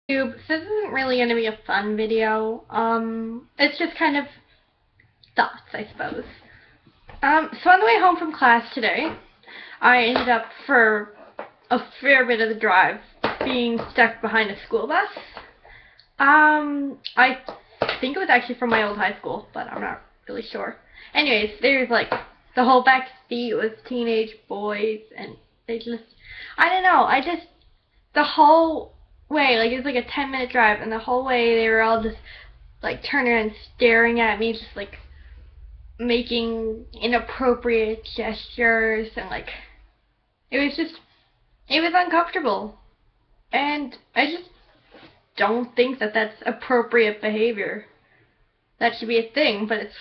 So this isn't really going to be a fun video. It's just kind of thoughts, I suppose. So on the way home from class today, I ended up for a fair bit of the drive being stuck behind a school bus. I think it was actually from my old high school, but I'm not really sure. Anyways, there's like the whole back seat was teenage boys, and they just, I don't know, the whole way, like it was like a 10-minute drive, and the whole way they were all just like turning and staring at me, just like making inappropriate gestures, and like it was uncomfortable, and I just don't think that that's appropriate behavior. That should be a thing, but it's,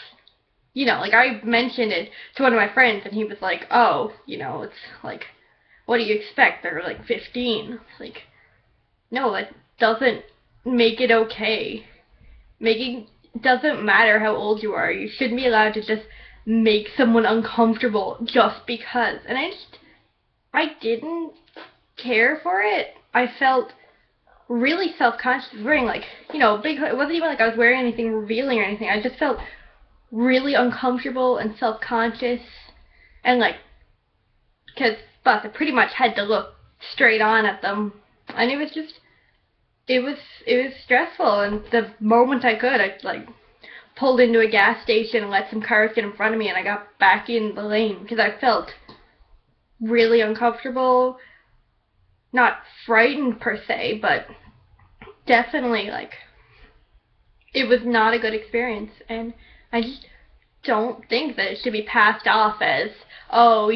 like I mentioned it to one of my friends, and he was like, oh, it's like, what do you expect? They're like 15. It's like, no, that doesn't make it okay. Making doesn't matter how old you are. You shouldn't be allowed to just make someone uncomfortable just because. And I didn't care for it. I felt really self-conscious wearing, like, big hood. It wasn't even like I was wearing anything revealing or anything. I just felt really uncomfortable and self-conscious, and like, because I pretty much had to look straight on at them, and it was just, it was stressful. And the moment I could, I like pulled into a gas station and let some cars get in front of me, and I got back in the lane because I felt really uncomfortable. Not frightened per se, but definitely like it was not a good experience, and I just don't think that it should be passed off as, oh,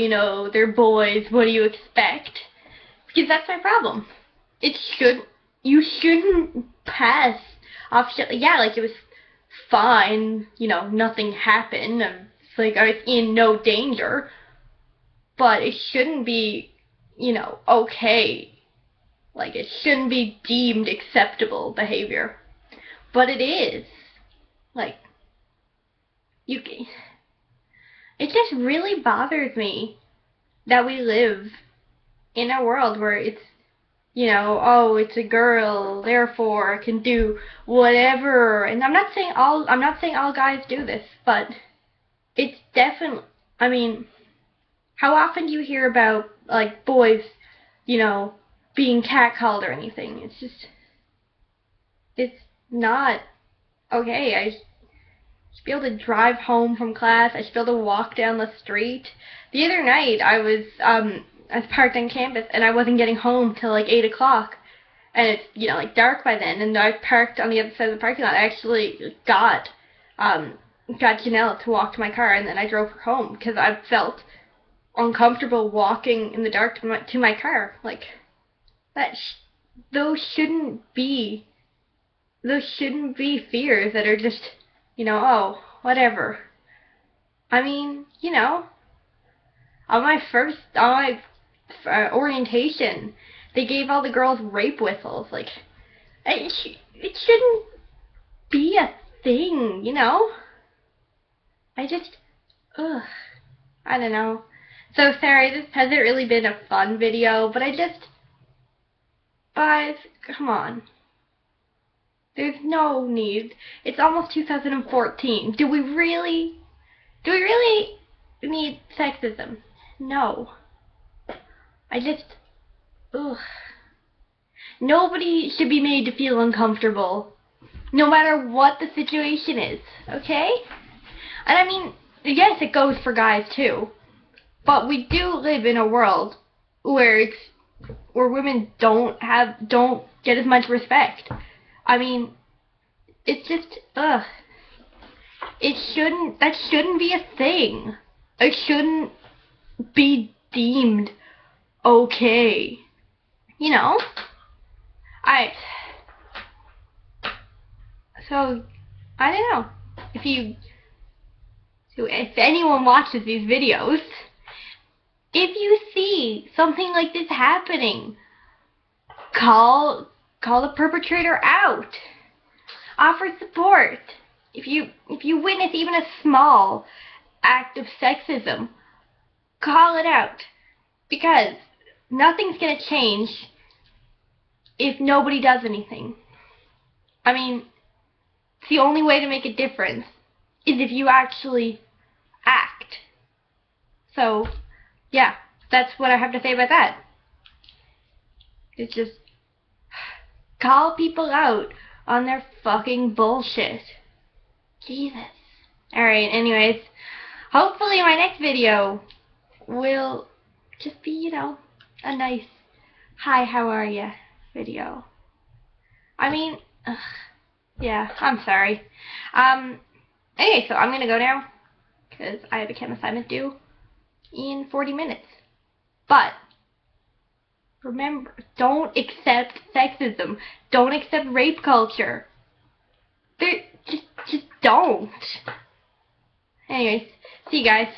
they're boys, what do you expect? Because that's my problem. You shouldn't pass off shit. Yeah, like it was fine, nothing happened, and it's like I was in no danger, but it shouldn't be, okay. Like, it shouldn't be deemed acceptable behavior. But it is. Like, it just really bothers me that we live in a world where it's, oh, it's a girl, therefore I can do whatever. And I'm not saying all guys do this, but it's definitely, I mean, how often do you hear about, like, boys, being catcalled or anything? It's not okay. I should be able to drive home from class. I should be able to walk down the street. The other night, I was parked on campus, and I wasn't getting home till like 8 o'clock. And it's, like dark by then, and I parked on the other side of the parking lot. I actually got Janelle to walk to my car, and then I drove her home because I felt uncomfortable walking in the dark to my car. Like, those shouldn't be fears that are just, oh, whatever. I mean, on my orientation, they gave all the girls rape whistles. Like, it shouldn't be a thing, I just, ugh, I don't know. So sorry, this hasn't really been a fun video, but guys, come on. There's no need. It's almost 2014. Do we really need sexism? No. Ugh. Nobody should be made to feel uncomfortable, no matter what the situation is, okay? And I mean, yes, it goes for guys too, but we do live in a world where women don't get as much respect. I mean, it's just, ugh. That shouldn't be a thing. It shouldn't be deemed okay. I, so, I don't know. If anyone watches these videos, if you see something like this happening, call the perpetrator out. Offer support. If you witness even a small act of sexism, call it out. Because nothing's gonna change if nobody does anything. I mean, the only way to make a difference is if you actually act. So, yeah, that's what I have to say about that. It's just, call people out on their fucking bullshit. Jesus. Alright, anyways, hopefully my next video will just be, you know, a nice, hi, how are ya video. I mean, yeah, I'm sorry. Anyway, so I'm gonna go now, because I have a chem assignment due in 40 minutes. But, remember, don't accept sexism. Don't accept rape culture. Just don't. Anyways, see you guys.